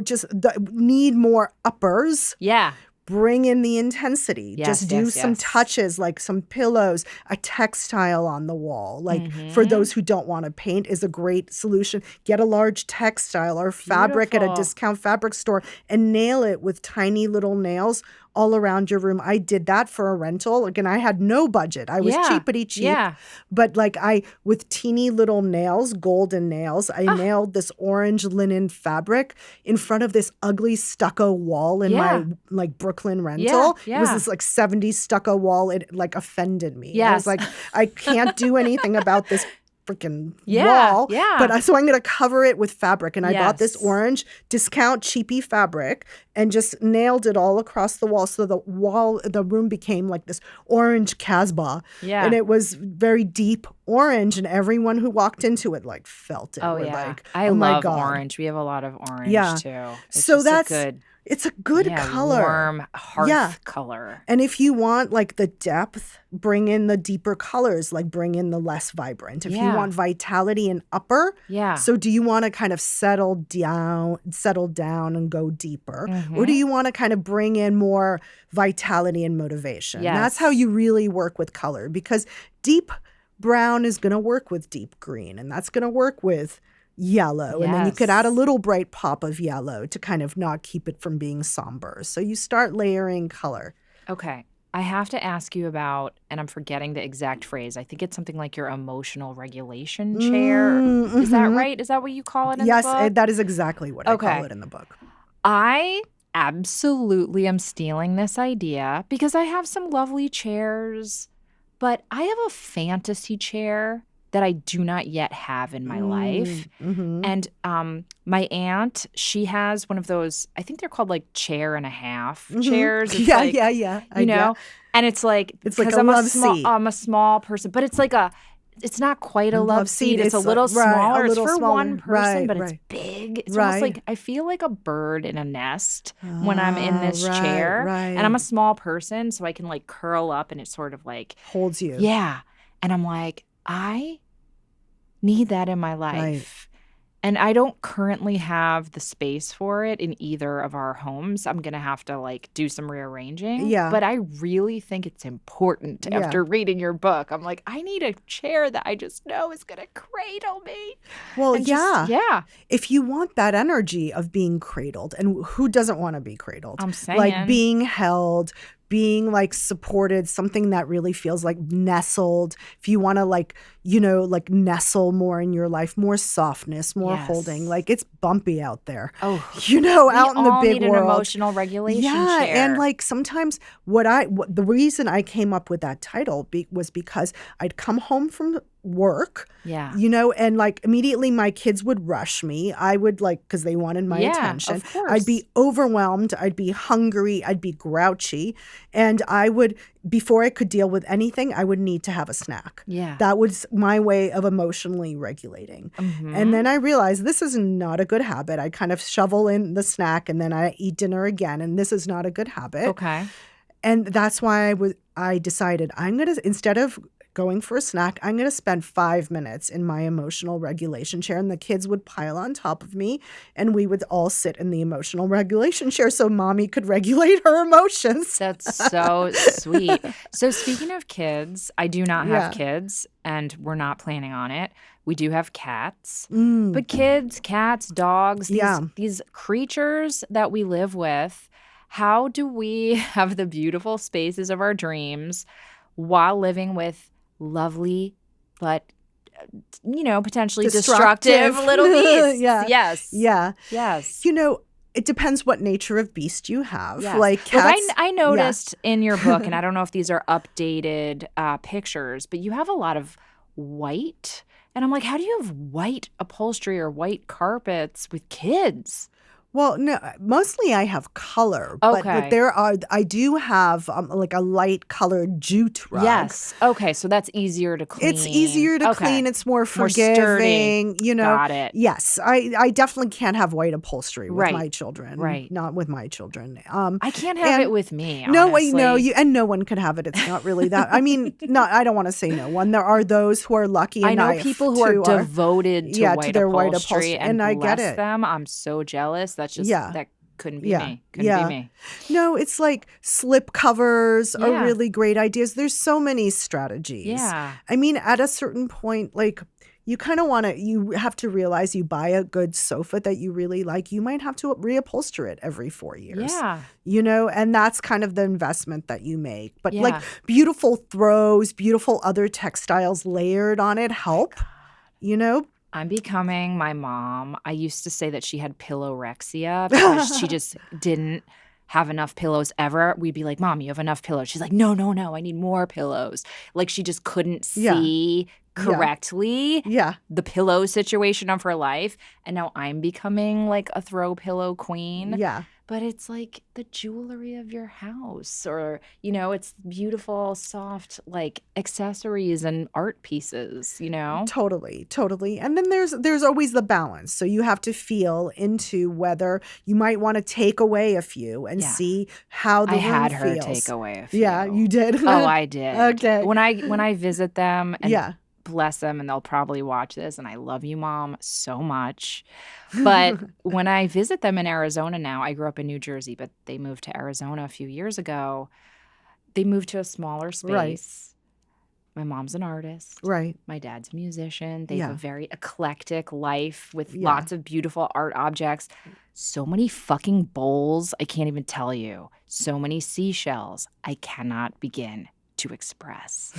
just need more uppers. Yeah. Bring in the intensity. Just do some touches, like some pillows, a textile on the wall. Like for those who don't want to paint is a great solution. Get a large textile or fabric at a discount fabric store and nail it with tiny little nails all around your room. I did that for a rental. Again, I had no budget. I was cheapity cheap. Yeah. But like with teeny little nails, golden nails, I nailed this orange linen fabric in front of this ugly stucco wall in my like Brooklyn rental. It was this like 70s stucco wall. It like offended me. I was like, I can't do anything about this freaking wall. But so I'm going to cover it with fabric. And I bought this orange discount cheapy fabric and just nailed it all across the wall. So the room became like this orange Casbah. Yeah. And it was very deep orange, and everyone who walked into it like felt it. Like, I love orange. We have a lot of orange too. It's a good color. Warm hearth color. And if you want like the depth, bring in the deeper colors, like bring in the less vibrant. If you want vitality and upper, so do you want to kind of settle down and go deeper? Or do you want to kind of bring in more vitality and motivation? Yes. That's how you really work with color, because deep brown is going to work with deep green, and that's going to work with yellow. And then you could add a little bright pop of yellow to kind of not keep it from being somber. So you start layering color. Okay. I have to ask you about, and I'm forgetting the exact phrase, I think it's something like your emotional regulation chair. Is that right? Is that what you call it in the book? Yes, that is exactly what I call it in the book. I absolutely am stealing this idea because I have some lovely chairs, but I have a fantasy chair that I do not yet have in my life. And my aunt, she has one of those, I think they're called like chair and a half chairs. It's and it's like I'm a small person, but it's not quite a love seat. It's a little smaller. It's for one person, but it's big. It's almost like I feel like a bird in a nest when I'm in this chair. And I'm a small person, so I can like curl up and it sort of like holds you. Yeah. And I'm like, I need that in my life. And I don't currently have the space for it in either of our homes. I'm going to have to like do some rearranging. Yeah. But I really think it's important after reading your book. I'm like, I need a chair that I just know is going to cradle me. Well, if you want that energy of being cradled, and who doesn't want to be cradled? I'm saying. Like being held, being like supported, something that really feels like nestled. If you want to like nestle more in your life, more softness, more holding, like it's bumpy out there. Oh, out in the big world. An emotional regulation chair. And like sometimes the reason I came up with that title was because I'd come home from work, and like immediately my kids would rush me. I would because they wanted my attention. Of course. I'd be overwhelmed. I'd be hungry. I'd be grouchy. And I would, before I could deal with anything, I would need to have a snack. Yeah. That was my way of emotionally regulating. And then I realized this is not a good habit. I kind of shovel in the snack and then I eat dinner again. And this is not a good habit. Okay. And that's why I decided I'm going to, instead of going for a snack, I'm going to spend 5 minutes in my emotional regulation chair, and the kids would pile on top of me and we would all sit in the emotional regulation chair so mommy could regulate her emotions. That's so sweet. So speaking of kids, I do not have kids and we're not planning on it. We do have cats, but kids, cats, dogs, these creatures that we live with, how do we have the beautiful spaces of our dreams while living with lovely but potentially destructive little beasts? Yes. It depends what nature of beast you have. Yes. Like cats. Look, I noticed in your book, and I don't know if these are updated pictures, but you have a lot of white. And I'm like, how do you have white upholstery or white carpets with kids? Well, no, mostly I have color, but Okay. I do have like a light colored jute rug. Yes. Okay. So that's easier to clean. It's easier to clean. It's more sturdy. forgiving, Got it. Yes, I definitely can't have white upholstery with my Right. children. Right. Not with my children. I can't have it with me, No, honestly. and no one could have it. It's not really that. I mean, I don't want to say no one. There are those who are lucky. I And know people who are devoted to white their upholstery, white upholstery, and I get bless it. them. I'm so jealous. That's just that couldn't be me. Couldn't be me. No, it's like slip covers are Yeah. really great ideas. There's so many strategies. Yeah. I mean, at a certain point, like you kind of you have to realize you buy a good sofa that you really like. You might have to reupholster it every 4 years. Yeah. And that's kind of the investment that you make. But Yeah. like beautiful throws, beautiful other textiles layered on it help, I'm becoming my mom. I used to say that she had pillowrexia because she just didn't have enough pillows ever. We'd be like, Mom, you have enough pillows. She's like, no, I need more pillows. Like she just couldn't see correctly the pillow situation of her life. And now I'm becoming like a throw pillow queen. Yeah. But it's like the jewelry of your house or, it's beautiful, soft, like accessories and art pieces, Totally. And then there's always the balance. So you have to feel into whether you might want to take away a few and see how the room feels. I had her take away a few. Yeah, you did? Oh, I did. Okay. When I visit them and bless them, and they'll probably watch this, and I love you, Mom, so much. But when I visit them in Arizona now, I grew up in New Jersey, but they moved to Arizona a few years ago. They moved to a smaller space. Right. My mom's an artist. Right. My dad's a musician. They have a very eclectic life with lots of beautiful art objects. So many fucking bowls, I can't even tell you. So many seashells, I cannot begin to express.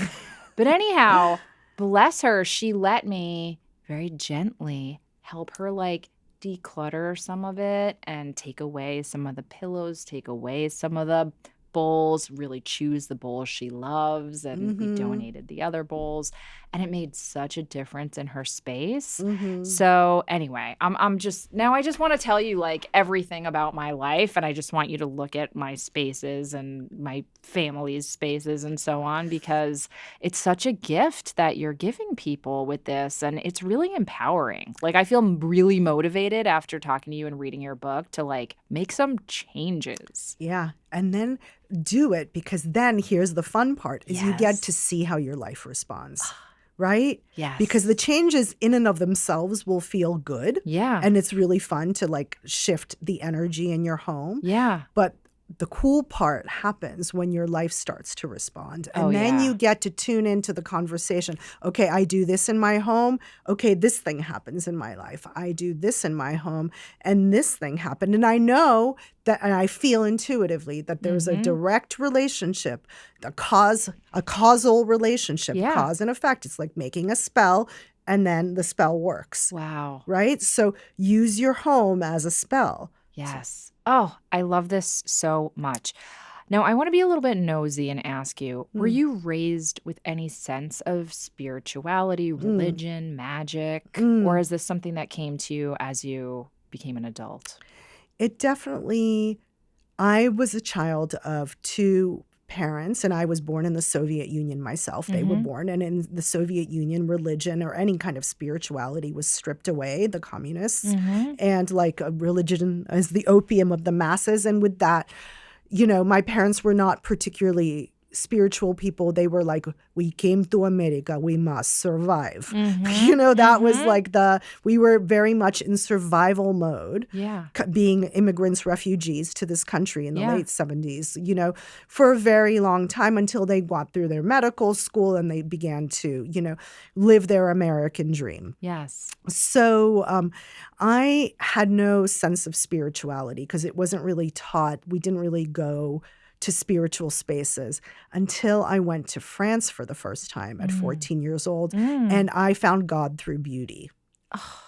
But anyhow, bless her, she let me very gently help her like declutter some of it and take away some of the pillows, take away some of the bowls, really choose the bowls she loves. And we donated the other bowls. And it made such a difference in her space. So anyway, I just want to tell you like everything about my life. And I just want you to look at my spaces and my family's spaces and so on, because it's such a gift that you're giving people with this. And it's really empowering. Like I feel really motivated after talking to you and reading your book to like make some changes. Yeah. And then do it, because then here's the fun part is you get to see how your life responds. Right? Yes. Because the changes in and of themselves will feel good. Yeah. And it's really fun to like shift the energy in your home. Yeah. But the cool part happens when your life starts to respond. And then you get to tune into the conversation. Okay, I do this in my home. Okay, this thing happens in my life. I do this in my home and this thing happened. And I know that, and I feel intuitively that there's a direct relationship, a causal relationship, cause and effect. It's like making a spell and then the spell works. Wow. Right? So use your home as a spell. Yes. Oh, I love this so much. Now, I want to be a little bit nosy and ask you, were you raised with any sense of spirituality, religion, magic, or is this something that came to you as you became an adult? It definitely, I was a child of two parents, and I was born in the Soviet Union myself. They were born, and in the Soviet Union, religion or any kind of spirituality was stripped away, the communists, and like a religion is the opium of the masses. And with that, my parents were not particularly spiritual people. They were like, we came to America, we must survive. That was like we were very much in survival mode. Yeah. Being immigrants, refugees to this country in the late 70s, for a very long time until they got through their medical school and they began to, live their American dream. Yes. So I had no sense of spirituality because it wasn't really taught. We didn't really go to spiritual spaces until I went to France for the first time at 14 years old, and I found God through beauty. Oh,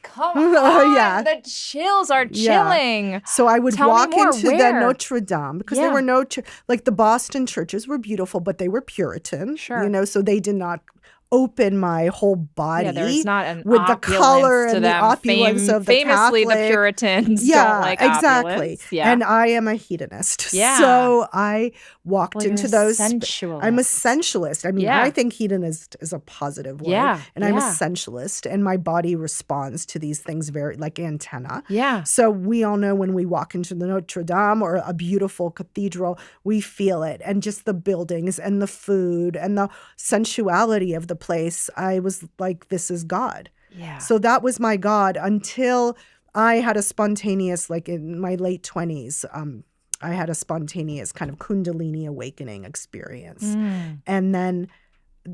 come on. The chills are chilling. Yeah. So I would Tell walk me more. into the Notre Dame because there were no, like the Boston churches were beautiful, but they were Puritan, Sure. so they did not open my whole body. Yeah, there's not an with the color opulence to and the them. opulence of the Famously, the Catholic. Puritans don't like exactly. opulence. Yeah. And I am a hedonist. Yeah. So I walked Well, into you're a those. sensualist. I'm a sensualist. I mean, Yeah. I think hedonist is a positive word. Yeah, And I'm a yeah. sensualist. And my body responds to these things very like antenna. Yeah. So we all know when we walk into the Notre Dame or a beautiful cathedral, we feel it. And just the buildings and the food and the sensuality of the place, I was like, this is God. Yeah. So that was my God until I had a spontaneous, like in my late 20s, I had a spontaneous kind of Kundalini awakening experience. And then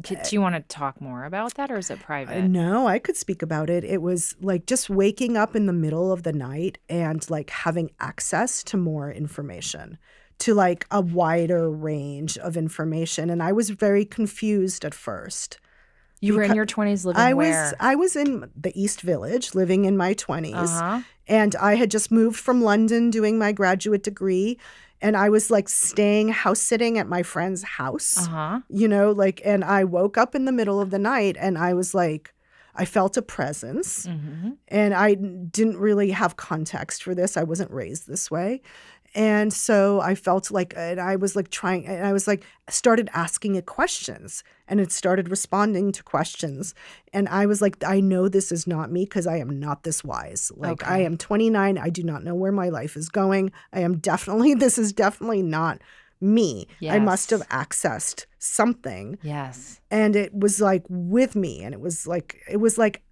Do you want to talk more about that, or is it private? no, I could speak about it. It was like just waking up in the middle of the night and like having access to more information, to like a wider range of information. And I was very confused at first. You were in your 20s living where? I was in the East Village, living in my 20s. Uh-huh. And I had just moved from London doing my graduate degree. And I was like house sitting at my friend's house, Uh-huh. you know, like, and I woke up in the middle of the night and I was like, I felt a presence. And I didn't really have context for this. I wasn't raised this way. And so I felt like, and I was like trying, and I was like, started asking it questions, and it started responding to questions. And I was like, I know this is not me because I am not this wise. Like I am 29. I do not know where my life is going. This is definitely not me. I must have accessed something. Yes. And it was like with me. And it was like,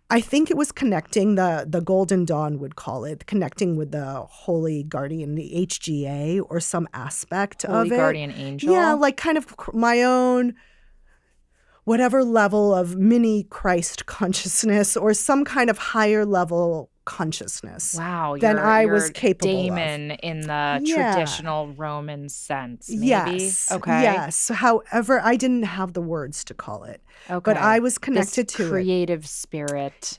I think it was connecting, the Golden Dawn would call it, connecting with the Holy Guardian, the HGA, or some aspect of it. Holy Guardian Angel? Yeah, like kind of my own, whatever level of mini Christ consciousness or some kind of higher level consciousness. Wow. Than I was capable Damon of. in the traditional Roman sense, maybe? Yes. Okay. Yes. However, I didn't have the words to call it. Okay. But I was connected to creative spirit,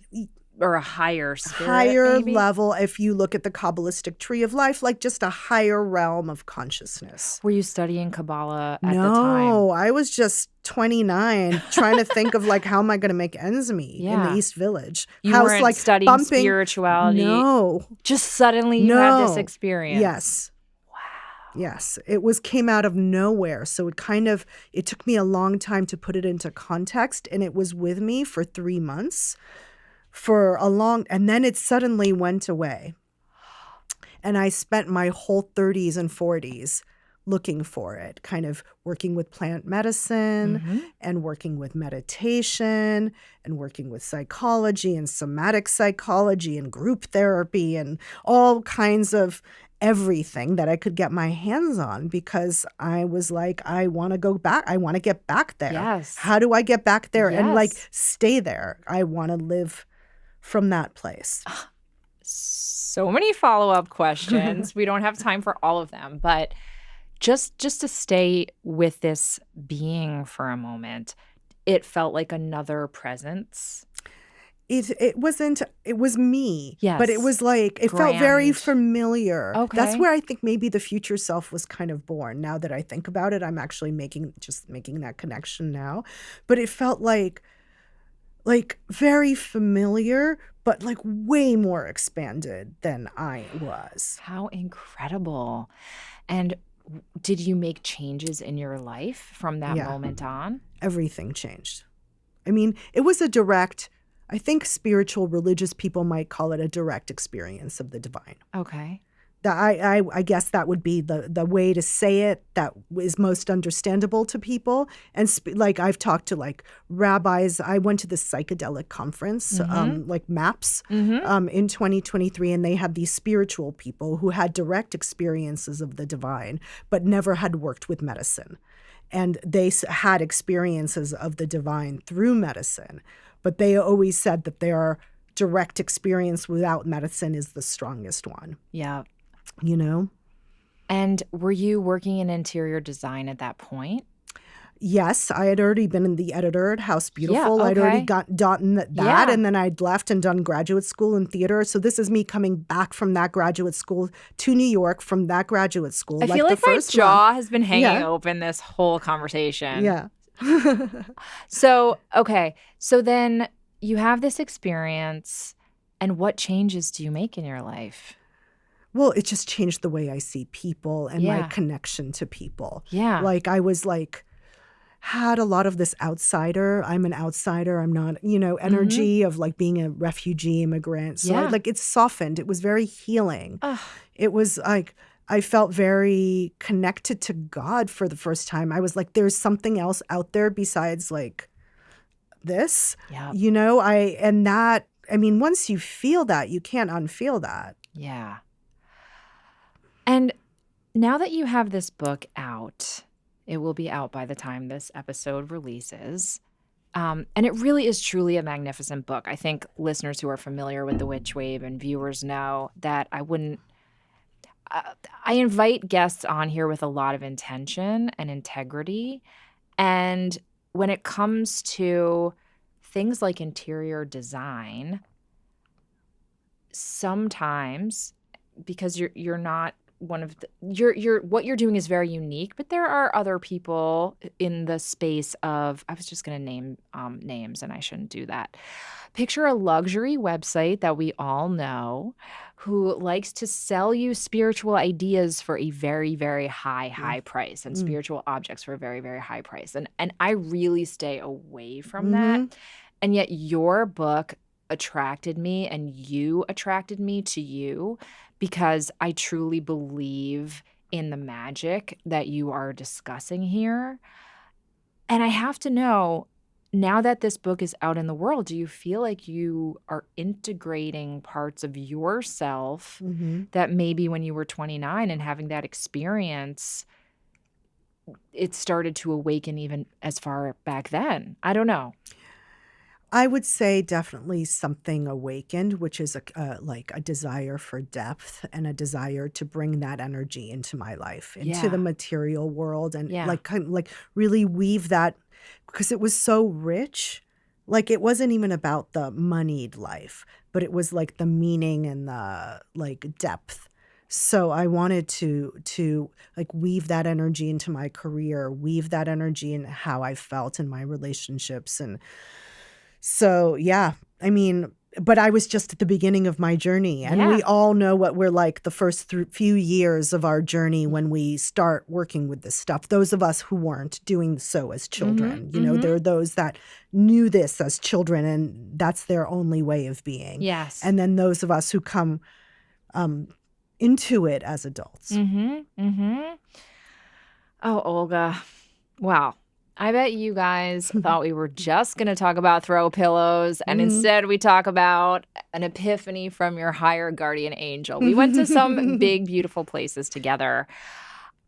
or a higher spirit, higher maybe? level, if you look at the Kabbalistic tree of life, like just a higher realm of consciousness. Were you studying Kabbalah at the time? No, I was just 29 trying to think of like, how am I going to make ends meet in the East Village? You How's weren't like studying spirituality? No. Just suddenly you had this experience? Yes. Yes, it came out of nowhere. So it took me a long time to put it into context, and it was with me for 3 months and then it suddenly went away. And I spent my whole 30s and 40s looking for it, kind of working with plant medicine and working with meditation and working with psychology and somatic psychology and group therapy and all kinds of everything that I could get my hands on, because I was like, I want to go back. I want to get back there. Yes. How do I get back there and like Yes. stay there? I want to live from that place. So many follow-up questions. We don't have time for all of them, but just to stay with this being for a moment, it felt like another presence. It wasn't, it was me. Yes. But it was like, it felt very Grand. familiar. Okay. That's where I think maybe the future self was kind of born. Now that I think about it, I'm actually making that connection now. But it felt like very familiar, but like way more expanded than I was. How incredible. And did you make changes in your life from that moment on? Everything changed. I mean, it was a direct, I think spiritual, religious people might call it a direct experience of the divine. Okay. I guess that would be the way to say it that is most understandable to people. And like I've talked to like rabbis. I went to the psychedelic conference, like MAPS, in 2023, and they had these spiritual people who had direct experiences of the divine, but never had worked with medicine. And they had experiences of the divine through medicine, but they always said that their direct experience without medicine is the strongest one. Yeah. You know? And were you working in interior design at that point? Yes, I had already been in the editor at House Beautiful. Yeah, I'd already okay. done that, Yeah. and then I'd left and done graduate school in theater. So this is me coming back from that graduate school to New York from that graduate school. I feel like my first jaw month. has been hanging open this whole conversation. Yeah. So, okay. So then you have this experience, and what changes do you make in your life? Well, it just changed the way I see people and my Yeah. connection to people. Yeah. Like I was like, had a lot of this outsider. I'm an outsider. I'm not, energy of like being a refugee immigrant. So Yeah. it softened. It was very healing. Ugh. It was like, I felt very connected to God for the first time. I was like, there's something else out there besides like this, Yep. once you feel that, you can't unfeel that. Yeah. And now that you have this book out, it will be out by the time this episode releases. And it really is truly a magnificent book. I think listeners who are familiar with the Witch Wave and viewers know that I invite guests on here with a lot of intention and integrity. And when it comes to things like interior design, sometimes because you're not one of the you're what you're doing is very unique, but there are other people in the space of, I was just going to name names and I shouldn't do that. Picture a luxury website that we all know who likes to sell you spiritual ideas for a very, very high price, and spiritual objects for a very, very high price. And I really stay away from that. And yet your book attracted me and you attracted me to you because I truly believe in the magic that you are discussing here. And I have to know, now that this book is out in the world, do you feel like you are integrating parts of yourself that maybe when you were 29 and having that experience, it started to awaken even as far back then? I don't know. I would say definitely something awakened, which is like a desire for depth and a desire to bring that energy into my life, into the material world, and like really weave that, because it was so rich. Like it wasn't even about the moneyed life, but it was like the meaning and the like depth. So I wanted to like weave that energy into my career, weave that energy in how I felt in my relationships. And so, yeah, but I was just at the beginning of my journey, and we all know what we're like the first few years of our journey when we start working with this stuff. Those of us who weren't doing so as children, there are those that knew this as children, and that's their only way of being. Yes. And then those of us who come into it as adults. Oh, Olga. Wow. I bet you guys thought we were just going to talk about throw pillows, and instead we talk about an epiphany from your higher guardian angel. We went to some big, beautiful places together.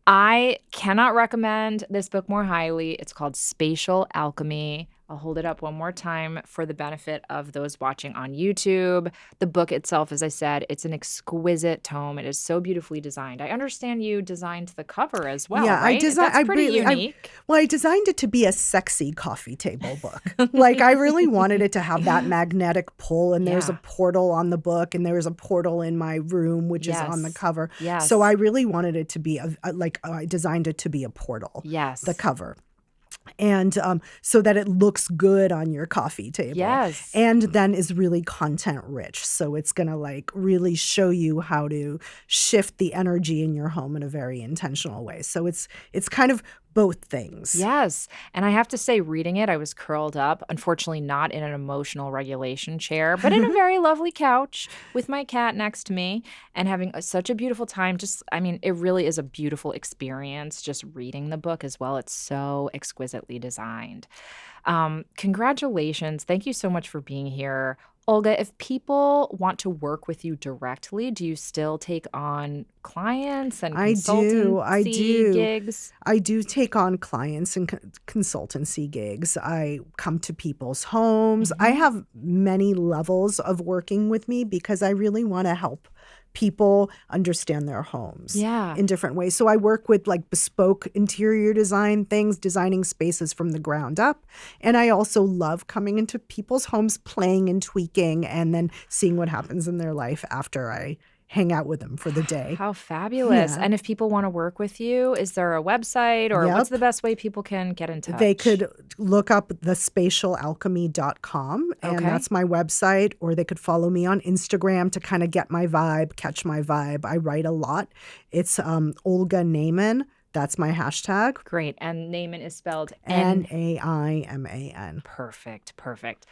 I cannot recommend this book more highly. It's called Spatial Alchemy. I'll hold it up one more time for the benefit of those watching on YouTube. The book itself, as I said, it's an exquisite tome. It is so beautifully designed. I understand you designed the cover as well, right? That's pretty unique. I designed it to be a sexy coffee table book. Like I really wanted it to have that magnetic pull, and there's a portal on the book, and there's a portal in my room, which is on the cover. Yes. So I really wanted it to be I designed it to be a portal. Yes. The cover. And so that it looks good on your coffee table. Yes. And then is really content rich. So it's going to like really show you how to shift the energy in your home in a very intentional way. So it's kind of both things. Yes. And I have to say, reading it, I was curled up, unfortunately not in an emotional regulation chair, but in a very lovely couch with my cat next to me and having such a beautiful time. It really is a beautiful experience just reading the book as well. It's so exquisitely designed. Congratulations. Thank you so much for being here. Olga, if people want to work with you directly, do you still take on clients and consultancy gigs? I do take on clients and consultancy gigs. I come to people's homes. I have many levels of working with me because I really want to help people understand their homes in different ways. So I work with like bespoke interior design things, designing spaces from the ground up. And I also love coming into people's homes, playing and tweaking, and then seeing what happens in their life after I hang out with them for the day. How fabulous. Yeah. And if people want to work with you, is there a website or what's Yep. the best way people can get in touch? They could look up the spatialalchemy.com, and Okay. that's my website, or they could follow me on Instagram to kind of get my vibe, catch my vibe. I write a lot. It's Olga Naiman. That's my hashtag. Great. And Naiman is spelled Naiman. Perfect. Perfect.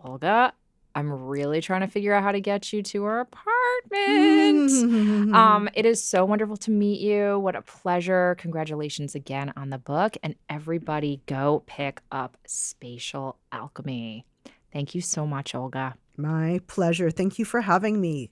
Olga, I'm really trying to figure out how to get you to our apartment. It is so wonderful to meet you. What a pleasure. Congratulations again on the book. And everybody go pick up Spatial Alchemy. Thank you so much, Olga. My pleasure. Thank you for having me.